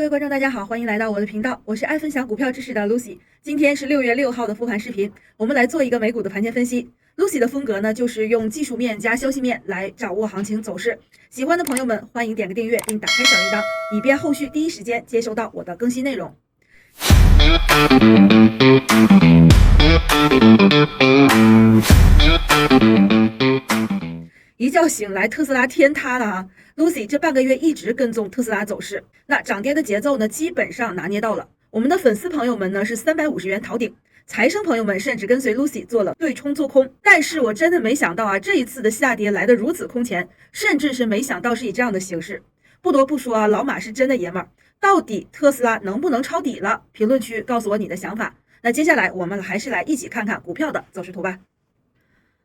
各位观众，大家好，欢迎来到我的频道，我是爱分享股票知识的 Lucy。今天是6月6号的复盘视频，我们来做一个美股的盘前分析。Lucy 的风格呢，就是用技术面加消息面来掌握行情走势。喜欢的朋友们，欢迎点个订阅并打开小铃铛，以便后续第一时间接收到我的更新内容。一觉醒来，特斯拉天塌了啊 ！Lucy 这半个月一直跟踪特斯拉走势，那涨跌的节奏呢，基本上拿捏到了。我们的粉丝朋友们呢是350元逃顶，财生朋友们甚至跟随 Lucy 做了对冲做空。但是我真的没想到啊，这一次的下跌来得如此空前，甚至是没想到是以这样的形式。不得不说啊，老马是真的爷们儿。到底特斯拉能不能抄底了？评论区告诉我你的想法。那接下来我们还是来一起看看股票的走势图吧。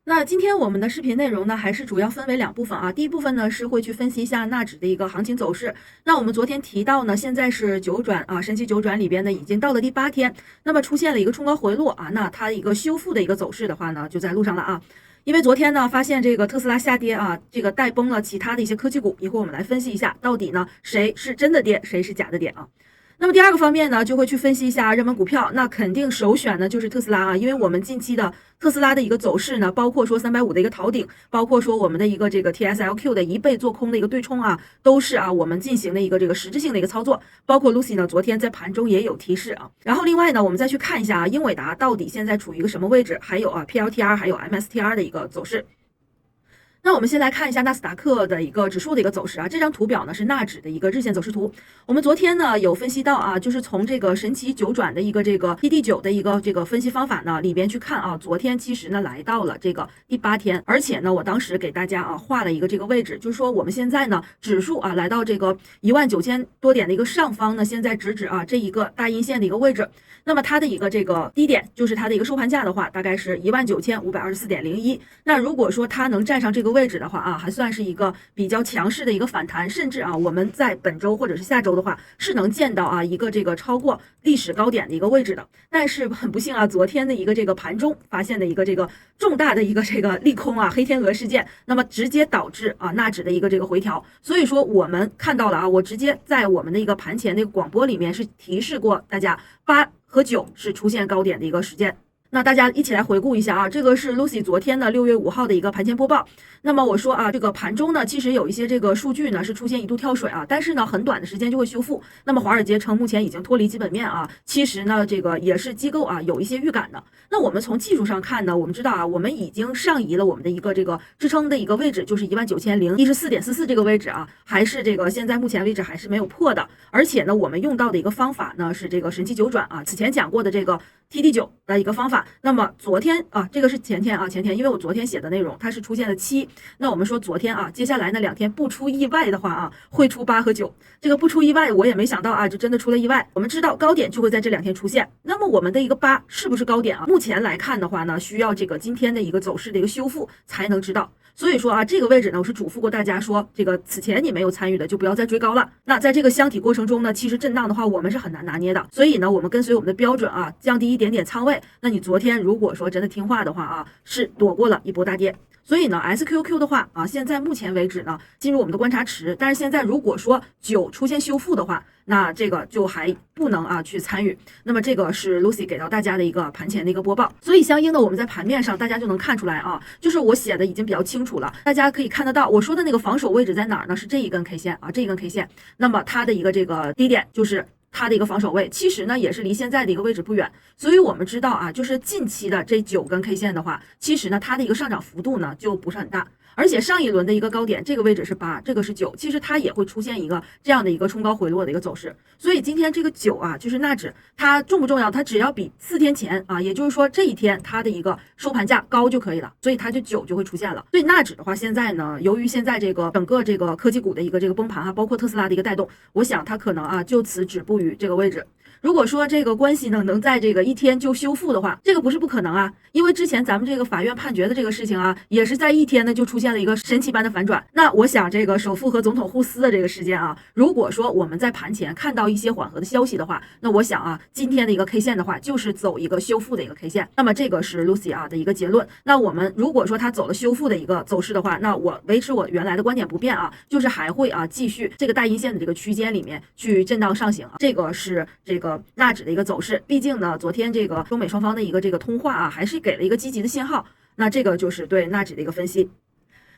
那今天我们的视频内容呢，还是主要分为两部分啊。第一部分呢是会去分析一下纳指的一个行情走势。那我们昨天提到呢，现在是九转啊，神奇九转里边呢已经到了第8天，那么出现了一个冲高回落啊，那它一个修复的一个走势的话呢，就在路上了啊。因为昨天呢发现这个特斯拉下跌啊，这个带崩了其他的一些科技股，一会儿我们来分析一下，到底呢谁是真的跌，谁是假的跌啊。那么第二个方面呢，就会去分析一下热门股票，那肯定首选呢就是特斯拉啊，因为我们近期的特斯拉的一个走势呢，包括说350的一个逃顶，包括说我们的一个这个 TSLQ 的1倍做空的一个对冲啊，都是啊我们进行的一个这个实质性的一个操作，包括 Lucy 呢昨天在盘中也有提示啊。然后另外呢，我们再去看一下啊，英伟达到底现在处于一个什么位置，还有啊 PLTR 还有 MSTR 的一个走势。那我们先来看一下纳斯达克的一个指数的一个走势啊，这张图表呢是纳指的一个日线走势图。我们昨天呢有分析到啊，就是从这个神奇九转的一个这个 TD9的一个这个分析方法呢里边去看啊，昨天其实呢来到了这个第8天，而且呢我当时给大家啊画了一个这个位置，就是说我们现在呢指数啊来到这个19000多点的一个上方呢，现在直指啊这一个大阴线的一个位置。那么它的一个这个低点就是它的一个收盘价的话，大概是19524.01。那如果说它能站上这个位置的话啊，还算是一个比较强势的一个反弹，甚至啊我们在本周或者是下周的话是能见到啊一个这个超过历史高点的一个位置的。但是很不幸啊，昨天的一个这个盘中发现的一个这个重大的一个这个利空啊黑天鹅事件，那么直接导致啊纳指的一个这个回调。所以说我们看到了啊，我直接在我们的一个盘前那个广播里面是提示过大家8和9是出现高点的一个时间。那大家一起来回顾一下啊，这个是 Lucy 昨天的6月5号的一个盘前播报。那么我说啊，这个盘中呢，其实有一些这个数据呢是出现一度跳水啊，但是呢很短的时间就会修复。那么华尔街称目前已经脱离基本面啊，其实呢这个也是机构啊有一些预感的。那我们从技术上看呢，我们知道啊，我们已经上移了我们的一个这个支撑的一个位置，就是19014.44这个位置啊，还是这个现在目前为止还是没有破的。而且呢，我们用到的一个方法呢是这个神奇九转啊，此前讲过的这个 TD9 的一个方法。那么昨天啊，这个是前天，因为我昨天写的内容它是出现了7，那我们说昨天啊，接下来那2天不出意外的话啊，会出8和9。这个不出意外，我也没想到啊，就真的出了意外。我们知道高点就会在这2天出现，那么我们的一个8是不是高点啊？目前来看的话呢，需要这个今天的一个走势的一个修复才能知道。所以说啊，这个位置呢，我是嘱咐过大家说，这个此前你没有参与的就不要再追高了。那在这个箱体过程中呢，其实震荡的话我们是很难拿捏的，所以呢，我们跟随我们的标准啊，降低一点点仓位。那你昨天如果说真的听话的话啊，是躲过了一波大跌。所以呢 SQQ 的话啊，现在目前为止呢进入我们的观察池，但是现在如果说9出现修复的话，那这个就还不能啊去参与。那么这个是 Lucy 给到大家的一个盘前的一个播报，所以相应的我们在盘面上大家就能看出来啊，就是我写的已经比较清楚了，大家可以看得到我说的那个防守位置在哪儿呢？是这一根 K 线啊，这一根 K 线，那么它的一个这个低点就是它的一个防守位，其实呢也是离现在的一个位置不远。所以我们知道啊，就是近期的这9根 K 线的话，其实呢它的一个上涨幅度呢就不是很大。而且上一轮的一个高点，这个位置是8，这个是9，其实它也会出现一个这样的一个冲高回落的一个走势。所以今天这个9啊，就是纳指，它重不重要？它只要比4天前啊，也就是说这一天它的一个收盘价高就可以了，所以它就9就会出现了。所以纳指的话，现在呢，由于现在这个整个这个科技股的一个这个崩盘啊，包括特斯拉的一个带动，我想它可能啊就此止步于这个位置。如果说这个关系呢能在这个一天就修复的话，这个不是不可能啊，因为之前咱们这个法院判决的这个事情啊，也是在一天呢就出现了一个神奇般的反转。那我想这个首富和总统互撕的这个事件啊，如果说我们在盘前看到一些缓和的消息的话，那我想啊，今天的一个 K 线的话，就是走一个修复的一个 K 线。那么这个是 Lucy 啊的一个结论。那我们如果说它走了修复的一个走势的话，那我维持我原来的观点不变啊，就是还会啊继续这个大阴线的这个区间里面去震荡上行啊。这个是这个纳指的一个走势。毕竟呢，昨天这个中美双方的一个这个通话啊，还是给了一个积极的信号。那这个就是对纳指的一个分析。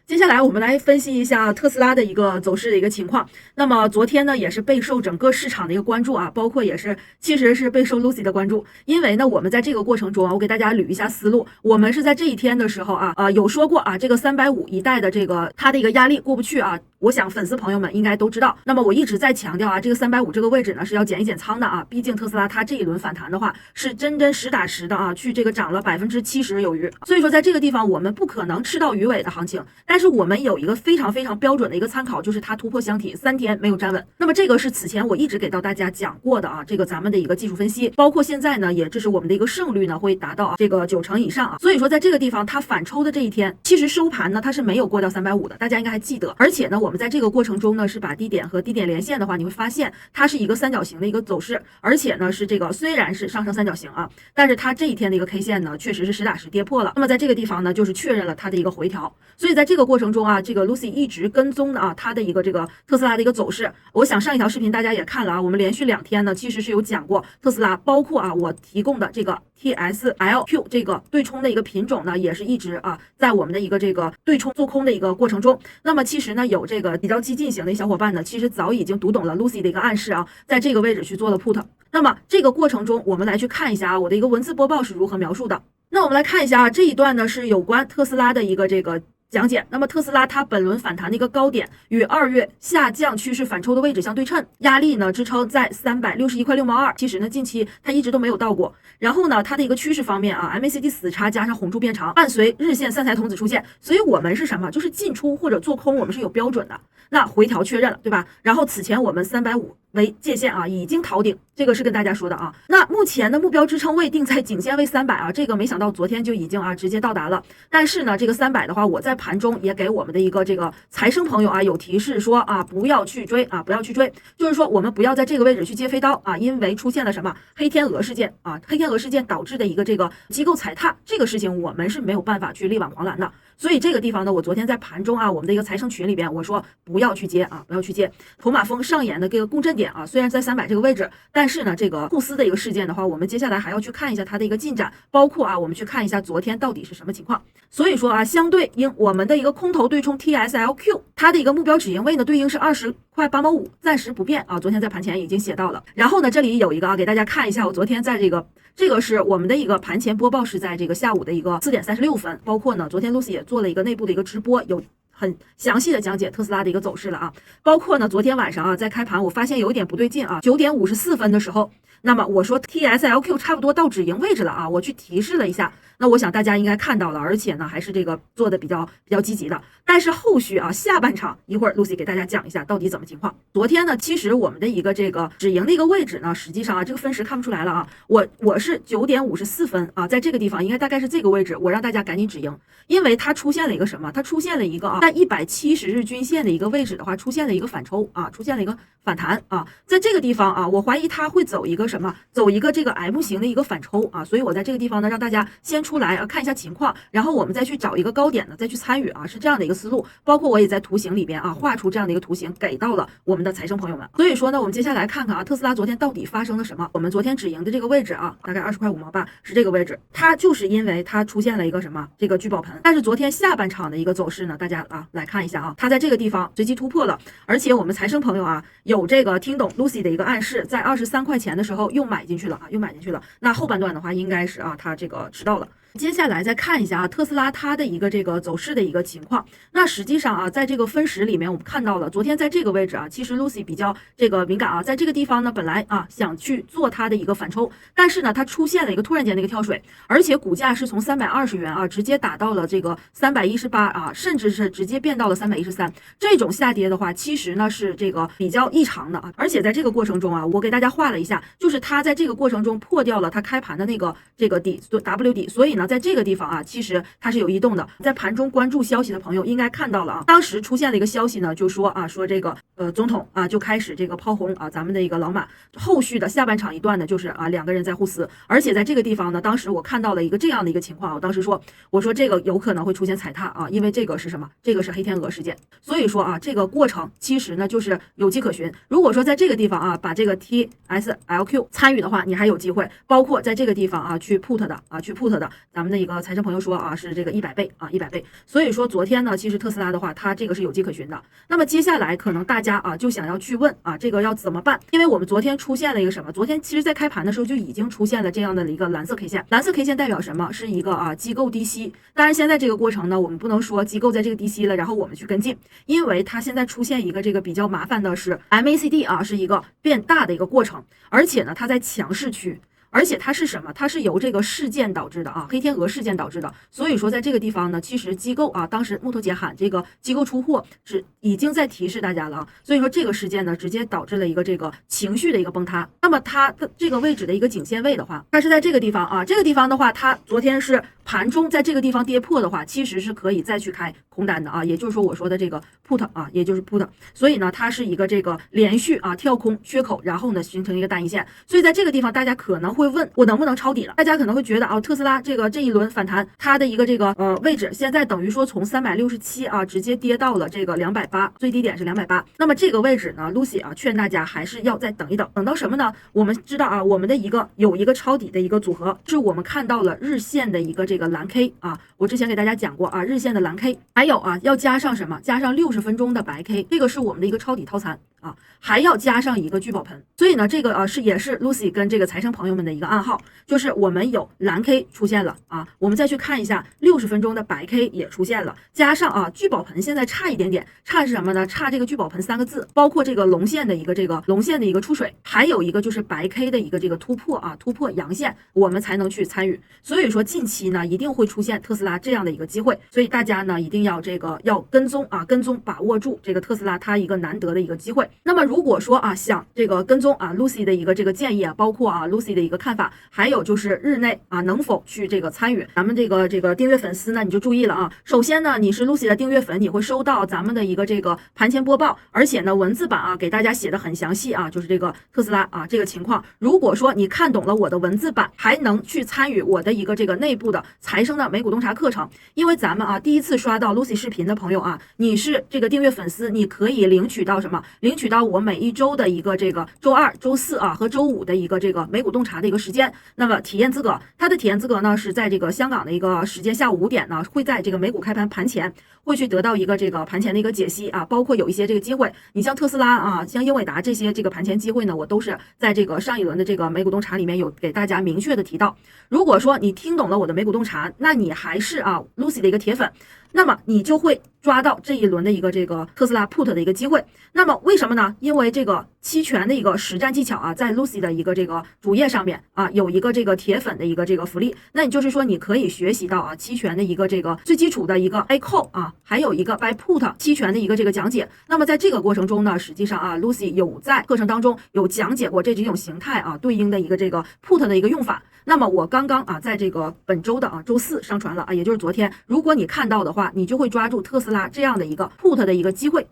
接下来我们来分析一下特斯拉的一个走势的一个情况。那么昨天呢，也是备受整个市场的一个关注啊，包括也是其实是备受 Lucy 的关注。因为呢，我们在这个过程中啊，我给大家捋一下思路。我们是在这一天的时候啊，有说过啊，这个350一带的这个它的一个压力过不去啊。我想粉丝朋友们应该都知道。那么我一直在强调啊，这个350这个位置呢是要减一减仓的啊。毕竟特斯拉它这一轮反弹的话，是真实打实的啊，去这个涨了70%有余。所以说在这个地方我们不可能吃到鱼尾的行情。但是我们有一个非常标准的一个参考，就是它突破箱体3天没有站稳。那么这个是此前我一直给到大家讲过的啊，这个咱们的一个技术分析，包括现在呢，也这是我们的一个胜率呢会达到这个90%以上啊。所以说在这个地方它反抽的这一天，其实收盘呢它是没有过掉350的，大家应该还记得。而且呢，我们在这个过程中呢是把低点和低点连线的话，你会发现它是一个三角形的一个走势，而且呢是这个虽然是上升三角形啊，但是它这一天的一个 K 线呢确实是实打实跌破了。那么在这个地方呢就是确认了它的一个回调。所以在这个过程中啊，这个 Lucy 一直跟踪的啊它的一个这个特斯拉的一个走势。我想上一条视频大家也看了啊，我们连续2天呢其实是有讲过特斯拉，包括啊我提供的这个 TSLQ 这个对冲的一个品种呢，也是一直啊在我们的一个这个对冲做空的一个过程中。那么其实呢有这个比较激进型的小伙伴呢，其实早已经读懂了 Lucy 的一个暗示啊，在这个位置去做了 put。那么这个过程中我们来去看一下啊，我的一个文字播报是如何描述的。那我们来看一下啊，这一段呢是有关特斯拉的一个这个讲解。那么特斯拉它本轮反弹的一个高点与2月下降趋势反抽的位置相对称，压力呢支撑在361块6毛2，其实呢近期它一直都没有到过。然后呢它的一个趋势方面啊 ，MACD 死叉加上红柱变长，伴随日线三彩童子出现，所以我们是什么？就是进出或者做空我们是有标准的。那回调确认了，对吧？然后此前我们350为界限啊，已经逃顶，这个是跟大家说的啊。那目前的目标支撑位定在颈线位300啊，这个没想到昨天就已经啊直接到达了。但是呢，这个300的话，我在盘中也给我们的一个这个财生朋友啊有提示说啊，不要去追啊，不要去追，就是说我们不要在这个位置去接飞刀啊，因为出现了什么黑天鹅事件啊，黑天鹅事件导致的一个这个机构踩踏，这个事情我们是没有办法去力挽狂澜的。所以这个地方呢，我昨天在盘中啊，我们的一个财生群里边，我说不要去接啊，不要去接。筹码峰上演的这个共振点啊，虽然在300这个位置，但是呢，这个互撕的一个事件的话，我们接下来还要去看一下它的一个进展，包括啊，我们去看一下昨天到底是什么情况。所以说啊，相对应我们的一个空头对冲 TSLQ， 它的一个目标止盈位呢，对应是20块8毛5，暂时不变啊。昨天在盘前已经写到了。然后呢，这里有一个啊，给大家看一下，我昨天在这个是我们的一个盘前播报，是在这个下午的一个4点36分，包括呢，昨天 Lucy 也做了一个内部的一个直播，有很详细的讲解特斯拉的一个走势了啊，包括呢昨天晚上啊在开盘我发现有一点不对劲啊，9点54分的时候，那么我说 TSLQ 差不多到止盈位置了啊，我去提示了一下，那我想大家应该看到了，而且呢还是这个做的比较积极的。但是后续啊下半场一会儿 Lucy 给大家讲一下到底怎么情况。昨天呢其实我们的一个这个止盈的一个位置呢，实际上啊这个分时看不出来了啊，我是9点54分啊，在这个地方应该大概是这个位置，我让大家赶紧止盈，因为它出现了一个什么？它出现了一个啊在170日均线的一个位置的话，出现了一个反抽啊，出现了一个反弹啊，在这个地方啊，我怀疑它会走一个什么？走一个这个 M 型的一个反抽啊，所以我在这个地方呢，让大家先出来看一下情况，然后我们再去找一个高点呢，再去参与啊，是这样的一个思路。包括我也在图形里边啊画出这样的一个图形，给到了我们的财生朋友们。所以说呢，我们接下来看看啊，特斯拉昨天到底发生了什么？我们昨天止盈的这个位置啊，大概20块5毛8是这个位置，它就是因为它出现了一个什么这个聚宝盆。但是昨天下半场的一个走势呢，大家啊来看一下啊，它在这个地方随机突破了，而且我们财生朋友啊有这个听懂 Lucy 的一个暗示，在23块钱的时候又买进去了啊，又买进去了。那后半段的话，应该是啊它这个迟到了。接下来再看一下啊，特斯拉它的一个这个走势的一个情况。那实际上啊，在这个分时里面，我们看到了昨天在这个位置啊，其实 Lucy 比较这个敏感啊，在这个地方呢，本来啊想去做它的一个反抽，但是呢，它出现了一个突然间的一个跳水，而且股价是从320元啊直接打到了这个318啊，甚至是直接变到了313。这种下跌的话，其实呢是这个比较异常的啊，而且在这个过程中啊，我给大家画了一下，就是它在这个过程中破掉了它开盘的那个这个底 W 底，所以呢，在这个地方啊，其实它是有异动的。在盘中关注消息的朋友应该看到了啊，当时出现了一个消息呢，就说啊，说这个总统啊就开始这个抛红啊咱们的一个老马，后续的下半场一段呢，就是啊两个人在互撕，而且在这个地方呢，当时我看到了一个这样的一个情况，我当时说，我说这个有可能会出现踩踏啊，因为这个是什么？这个是黑天鹅事件，所以说啊，这个过程其实呢就是有迹可循。如果说在这个地方啊，把这个 TSLQ 参与的话，你还有机会，包括在这个地方啊去 put 的，咱们的一个财神朋友说啊是这个100倍啊100倍，所以说昨天呢，其实特斯拉的话，它这个是有迹可循的。那么接下来可能大家啊就想要去问啊，这个要怎么办？因为我们昨天出现了一个什么？昨天其实在开盘的时候就已经出现了这样的一个蓝色 K 线，蓝色 K 线代表什么？是一个啊机构低吸。当然现在这个过程呢，我们不能说机构在这个低吸了，然后我们去跟进，因为它现在出现一个这个比较麻烦的是 MACD 啊，是一个变大的一个过程，而且呢，它在强势区。而且它是什么？它是由这个事件导致的啊，黑天鹅事件导致的。所以说，在这个地方呢，其实机构啊，当时木头姐喊这个机构出货是已经在提示大家了啊。所以说这个事件呢，直接导致了一个这个情绪的一个崩塌。那么它的这个位置的一个颈线位的话，它是在这个地方啊，这个地方的话，它昨天是盘中在这个地方跌破的话，其实是可以再去开空单的啊，也就是说我说的这个 put 啊，也就是 put。所以呢，它是一个这个连续啊跳空缺口，然后呢形成一个单一线。所以在这个地方，大家可能会问我能不能抄底了？大家可能会觉得啊，特斯拉这一轮反弹，它的一个这个位置，现在等于说从367啊直接跌到了这个280，最低点是280。那么这个位置呢，Lucy 啊劝大家还是要再等一等，等到什么呢？我们知道啊，我们的有一个抄底的一个组合，是我们看到了日线的一个这个蓝 K 啊，我之前给大家讲过啊，日线的蓝 K， 还有啊要加上什么？加上60分钟的白 K， 这个是我们的一个抄底套餐啊，还要加上一个聚宝盆。所以呢，这个也是 Lucy 跟这个财神朋友们的一个暗号，就是我们有蓝 K 出现了啊，我们再去看一下60分钟的白 K 也出现了，加上啊聚宝盆现在差一点点，差是什么呢？差这个聚宝盆3个字，包括这个龙线的一个出水，还有一个就是白 K 的一个这个突破啊，突破阳线，我们才能去参与。所以说近期呢一定会出现特斯拉这样的一个机会，所以大家呢一定要要跟踪把握住这个特斯拉它一个难得的一个机会。那么如果说啊想这个跟踪啊 Lucy 的一个这个建议啊，包括啊 Lucy 的一个看法，还有就是日内啊能否去这个参与咱们这个订阅粉丝呢，你就注意了啊。首先呢，你是 Lucy 的订阅粉，你会收到咱们的一个这个盘前播报，而且呢文字版啊给大家写的很详细啊，就是这个特斯拉啊这个情况。如果说你看懂了我的文字版，还能去参与我的一个这个内部的财生的美股洞察课程。因为咱们啊第一次刷到 Lucy 视频的朋友啊，你是这个订阅粉丝，你可以领取到什么？领取到我每一周的一个这个周2、周4啊和周5的一个这个美股洞察的一个时间。那么体验资格，它的体验资格呢是在这个香港的一个时间下午5点呢，会在这个美股开盘前会去得到一个这个盘前的一个解析啊，包括有一些这个机会，你像特斯拉啊，像英伟达这些这个盘前机会呢，我都是在这个上一轮的这个美股洞察里面有给大家明确的提到。如果说你听懂了我的美股洞察，那你还是啊 Lucy 的一个铁粉，那么你就会抓到这一轮的一个这个特斯拉 put 的一个机会。那么为什么呢？因为这个期权的一个实战技巧啊，在 Lucy 的一个这个主页上面啊，有一个这个铁粉的一个这个福利。那你就是说你可以学习到啊期权的一个这个最基础的一个 A call 啊，还有一个 buy put 期权的一个这个讲解。那么在这个过程中呢，实际上啊 Lucy 有在课程当中有讲解过这几种形态啊对应的一个这个 put 的一个用法。那么我刚刚啊在这个本周的周4上传了啊，也就是昨天。如果你看到的话，你就会抓住特斯拉这样的一个 put 的一个机会。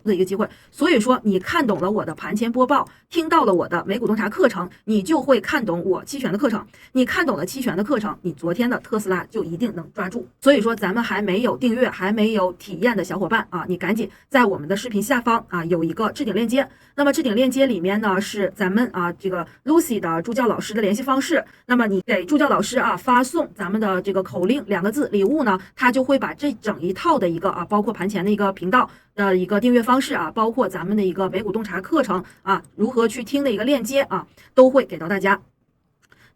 所以说你看懂了我的盘前播报，听到了我的美股洞察课程，你就会看懂我期权的课程。你看懂了期权的课程，你昨天的特斯拉就一定能抓住。所以说咱们还没有订阅还没有体验的小伙伴啊，你赶紧在我们的视频下方啊有一个置顶链接。那么置顶链接里面呢是咱们啊这个 Lucy 的助教老师的联系方式。那么你给助教老师啊发送咱们的这个口令2个字礼物呢，他就会把这整一套的一个包括盘前的一个频道的一个订阅方式啊，包括咱们的一个美股洞察课程啊，如何去听的一个链接啊，都会给到大家。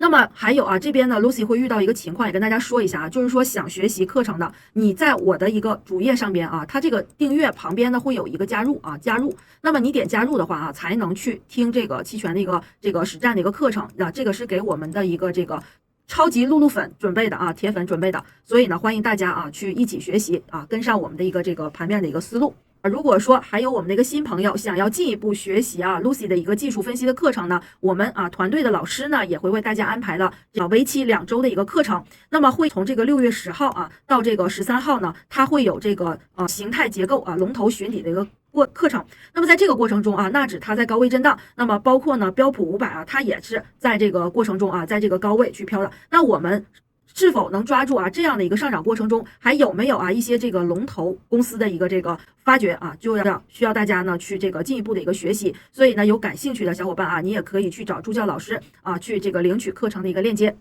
那么还有啊，这边呢，Lucy 会遇到一个情况，也跟大家说一下啊，就是说想学习课程的，你在我的一个主页上边啊，它这个订阅旁边呢会有一个加入啊，加入。那么你点加入的话啊，才能去听这个期权的这个实战的一个课程啊，这个是给我们的一个这个超级露露粉准备的啊，铁粉准备的，所以呢，欢迎大家啊去一起学习啊，跟上我们的一个这个盘面的一个思路。如果说还有我们的一个新朋友想要进一步学习啊 Lucy 的一个技术分析的课程呢，我们啊团队的老师呢也会为大家安排了为期2周的一个课程。那么会从这个6月10号啊到这个13号呢，它会有这个形态结构啊龙头寻底的一个课程。那么在这个过程中啊，纳指它在高位震荡，那么包括呢标普500啊，它也是在这个过程中啊，在这个高位去飘的。那我们是否能抓住啊这样的一个上涨过程中，还有没有啊一些这个龙头公司的一个这个发掘啊，就需要大家呢去这个进一步的一个学习。所以呢，有感兴趣的小伙伴啊，你也可以去找助教老师啊，去这个领取课程的一个链接。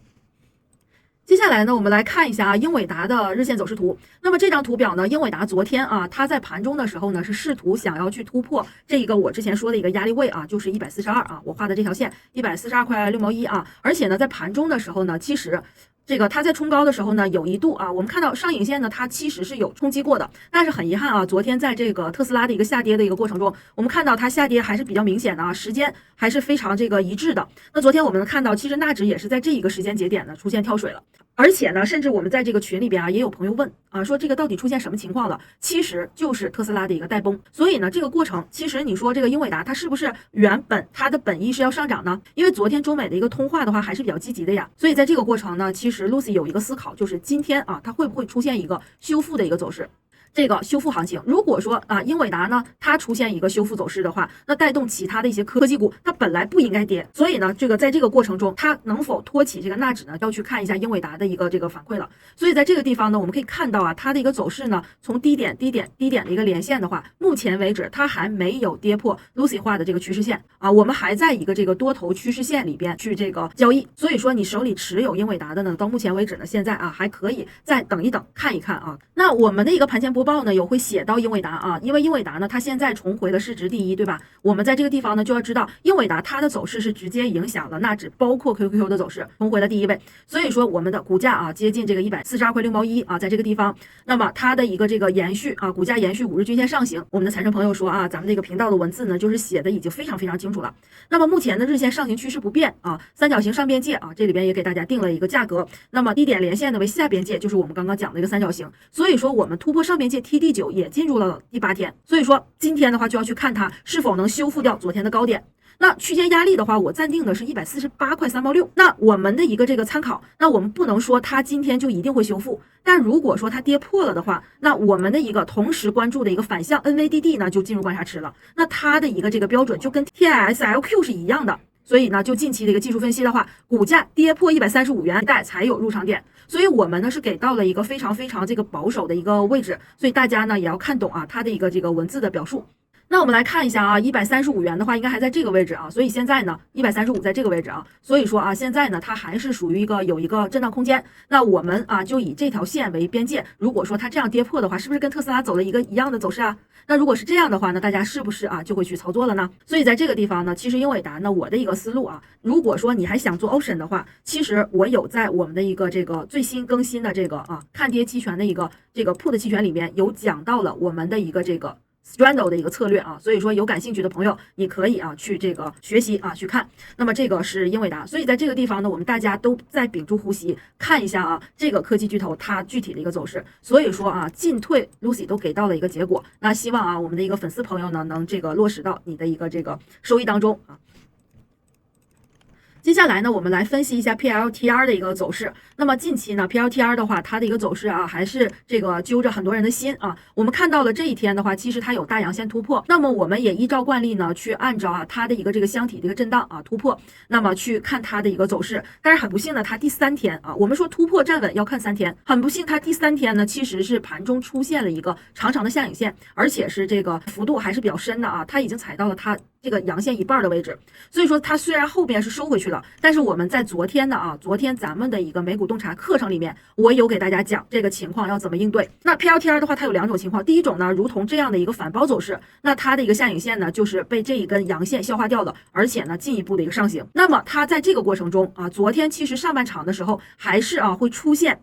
接下来呢，我们来看一下啊英伟达的日线走势图。那么这张图表呢，英伟达昨天啊，它在盘中的时候呢，是试图想要去突破这一个我之前说的一个压力位啊，就是142啊，我画的这条线142块6毛1啊。而且呢，在盘中的时候呢，其实这个它在冲高的时候呢，有一度啊，我们看到上影线呢，它其实是有冲击过的，但是很遗憾啊，昨天在这个特斯拉的一个下跌的一个过程中，我们看到它下跌还是比较明显的啊，时间还是非常这个一致的。那昨天我们能看到，其实纳指也是在这一个时间节点呢出现跳水了。而且呢，甚至我们在这个群里边啊，也有朋友问啊，说这个到底出现什么情况了？其实就是特斯拉的一个带崩。所以呢，这个过程其实你说这个英伟达它是不是原本它的本意是要上涨呢？因为昨天中美的一个通话的话还是比较积极的呀。所以在这个过程呢，其实 Lucy 有一个思考，就是今天啊，它会不会出现一个修复的一个走势？这个修复行情，如果说啊英伟达呢它出现一个修复走势的话，那带动其他的一些科技股，它本来不应该跌，所以呢这个在这个过程中它能否托起这个纳指呢，要去看一下英伟达的一个这个反馈了。所以在这个地方呢，我们可以看到啊它的一个走势呢，从低点的一个连线的话，目前为止它还没有跌破 Lucy 画的这个趋势线啊，我们还在一个这个多头趋势线里边去这个交易。所以说你手里持有英伟达的呢，到目前为止呢，现在啊还可以再等一等看一看啊。那我们的一个盘前播报呢，有会写到英伟达啊，因为英伟达呢，它现在重回了市值第一，对吧？我们在这个地方呢，就要知道英伟达它的走势是直接影响了纳指，包括 QQQ 的走势，重回了第一位。所以说我们的股价啊，接近这个142块6毛1啊，在这个地方，那么它的一个这个延续啊，股价延续5日均线上行。我们的财神朋友说啊，咱们这个频道的文字呢，就是写的已经非常非常清楚了。那么目前的日线上行趋势不变啊，三角形上边界啊，这里边也给大家定了一个价格。那么低点连线呢为下边界，就是我们刚刚讲的一个三角形。所以说我们突破上边界 TD9也进入了第8天，所以说今天的话就要去看它是否能修复掉昨天的高点。那区间压力的话，我暂定的是148块3毛6。那我们的一个这个参考，那我们不能说它今天就一定会修复，但如果说它跌破了的话，那我们的一个同时关注的一个反向 NVDD 呢就进入观察池了。那它的一个这个标准就跟 TISLQ 是一样的。所以呢，就近期的一个技术分析的话，股价跌破135元一带才有入场点，所以我们呢是给到了一个非常非常这个保守的一个位置，所以大家呢也要看懂啊它的一个这个文字的表述。那我们来看一下啊，135元的话应该还在这个位置啊，所以现在呢135在这个位置啊，所以说啊现在呢它还是属于有一个震荡空间。那我们啊就以这条线为边界，如果说它这样跌破的话，是不是跟特斯拉走了一样的走势啊？那如果是这样的话呢，大家是不是啊就会去操作了呢？所以在这个地方呢，其实英伟达呢我的一个思路啊，如果说你还想做 Ocean 的话，其实我有在我们的一个这个最新更新的这个啊看跌期权的一个这个 Put 期权里面有讲到了我们的一个这个Straddle 的一个策略啊，所以说有感兴趣的朋友，你可以啊去这个学习啊去看。那么这个是英伟达，所以在这个地方呢，我们大家都在屏住呼吸，看一下啊这个科技巨头它具体的一个走势。所以说啊进退 Lucy 都给到了一个结果，那希望啊我们的一个粉丝朋友呢能这个落实到你的一个这个收益当中啊。接下来呢，我们来分析一下 PLTR 的一个走势。那么近期呢 ，PLTR 的话，它的一个走势啊，还是这个揪着很多人的心啊。我们看到了这一天的话，其实它有大阳线突破。那么我们也依照惯例呢，去按照啊它的一个这个箱体的一个震荡啊突破，那么去看它的一个走势。但是很不幸呢，它第3天啊，我们说突破站稳要看3天，很不幸它第3天呢，其实是盘中出现了一个长长的下影线，而且是这个幅度还是比较深的啊，它已经踩到了它这个阳线一半的位置，所以说它虽然后边是收回去了，但是我们在昨天咱们的一个美股洞察课程里面，我有给大家讲这个情况要怎么应对。那 PLTR 的话，它有两种情况，第一种呢，如同这样的一个反包走势，那它的一个下影线呢，就是被这一根阳线消化掉了，而且呢进一步的一个上行。那么它在这个过程中昨天其实上半场的时候还是会出现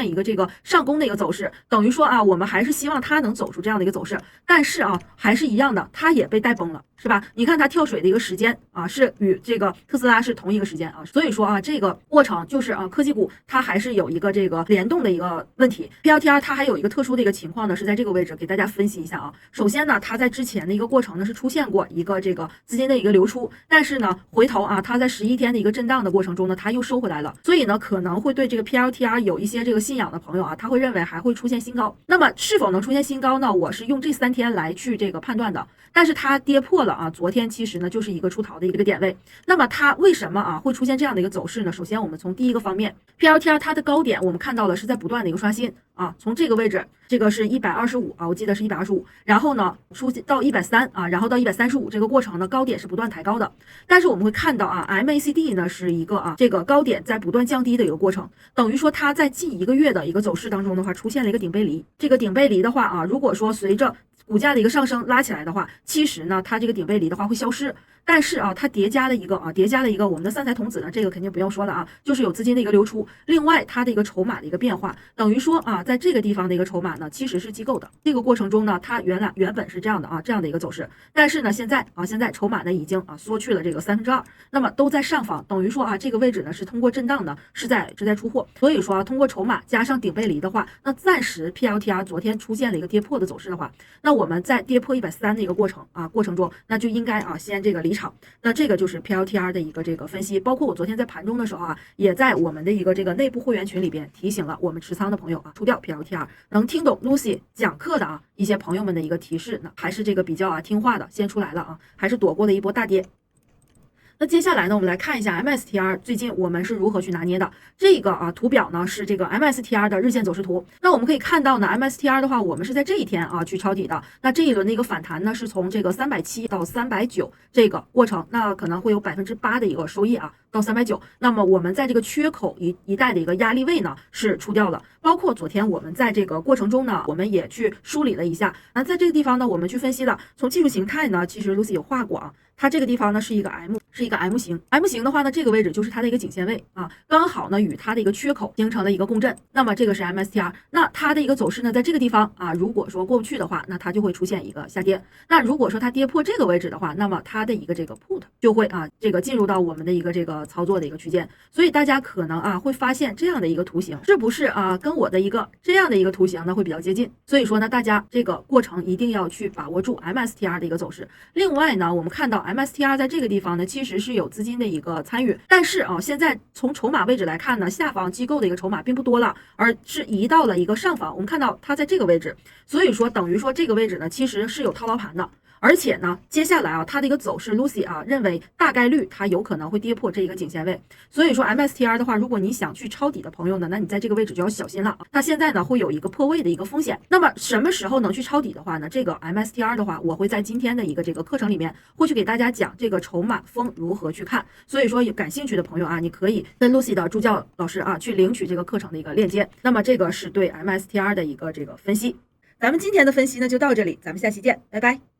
一个这个上攻的一个走势，等于说我们还是希望它能走出这样的一个走势，但是还是一样的，它也被带崩了，是吧？你看它跳水的一个时间是与这个特斯拉是同一个时间所以说这个过程就是科技股它还是有一个这个联动的一个问题。 PLTR 它还有一个特殊的一个情况呢，是在这个位置给大家分析一下首先呢，它在之前的一个过程呢是出现过一个这个资金的一个流出，但是呢回头它在11天的一个震荡的过程中呢，它又收回来了，所以呢可能会对这个 PLTR 有一些这个信仰的朋友他会认为还会出现新高。那么是否能出现新高呢？我是用这3天来去这个判断的，但是它跌破了昨天其实呢就是一个出逃的一个点位。那么它为什么会出现这样的一个走势呢？首先我们从第一个方面 PLTR 它的高点我们看到了是在不断的一个刷新从这个位置，这个是125我记得是125，然后呢出到130然后到135，这个过程呢高点是不断抬高的。但是我们会看到MACD 呢是一个这个高点在不断降低的一个过程，等于说它在近1个月的一个走势当中的话出现了一个顶背离。这个顶背离的话如果说随着股价的一个上升拉起来的话，其实呢它这个顶背离的话会消失，但是它叠加了一个我们的三彩童子呢，这个肯定不用说了就是有资金的一个流出，另外它的一个筹码的一个变化，等于说在这个地方的一个筹码呢其实是机构的。这个过程中呢，它原本是这样的这样的一个走势，但是呢现在筹码呢已经缩去了这个2/3，那么都在上方，等于说这个位置呢是通过震荡呢是在出货，所以说通过筹码加上顶背离的话，那暂时 PLTR 昨天出现了一个跌破的走势的话，那我们在跌破130的一个过程中，那就应该先这个离场。那这个就是 PLTR 的一个这个分析，包括我昨天在盘中的时候也在我们的一个这个内部会员群里边提醒了我们持仓的朋友出掉 PLTR。能听懂 Lucy 讲课的一些朋友们的一个提示，那还是这个比较听话的，先出来了还是躲过了一波大跌。那接下来呢，我们来看一下 MSTR 最近我们是如何去拿捏的。这个图表呢是这个 MSTR 的日线走势图。那我们可以看到呢 MSTR 的话，我们是在这一天去抄底的。那这一轮的一个反弹呢，是从这个370到390这个过程，那可能会有8%的一个收益到390。那么我们在这个缺口一带的一个压力位呢是出掉了。包括昨天我们在这个过程中呢，我们也去梳理了一下。那在这个地方呢，我们去分析了，从技术形态呢，其实 Lucy 有画过它这个地方呢是一个 M 型 ，M 型的话呢，这个位置就是它的一个颈线位刚好呢与它的一个缺口形成了一个共振。那么这个是 MSTR， 那它的一个走势呢，在这个地方如果说过不去的话，那它就会出现一个下跌。那如果说它跌破这个位置的话，那么它的一个这个 put 就会这个进入到我们的一个这个操作的一个区间。所以大家可能会发现这样的一个图形是不是跟我的一个这样的一个图形呢会比较接近。所以说呢，大家这个过程一定要去把握住 MSTR 的一个走势。另外呢，我们看到 MSTR 在这个地方呢，其实是有资金的一个参与，但是现在从筹码位置来看呢，下方机构的一个筹码并不多了，而是移到了一个上方。我们看到它在这个位置，所以说等于说这个位置呢，其实是有套牢盘的。而且呢，接下来它的一个走势 ，Lucy 认为大概率它有可能会跌破这一个颈线位。所以说 MSTR 的话，如果你想去抄底的朋友呢，那你在这个位置就要小心了。它现在呢会有一个破位的一个风险。那么什么时候能去抄底的话呢？这个 MSTR 的话，我会在今天的一个这个课程里面会去给大家讲这个筹码峰如何去看。所以说有感兴趣的朋友你可以跟 Lucy 的助教老师去领取这个课程的一个链接。那么这个是对 MSTR 的一个这个分析。咱们今天的分析呢就到这里，咱们下期见，拜拜。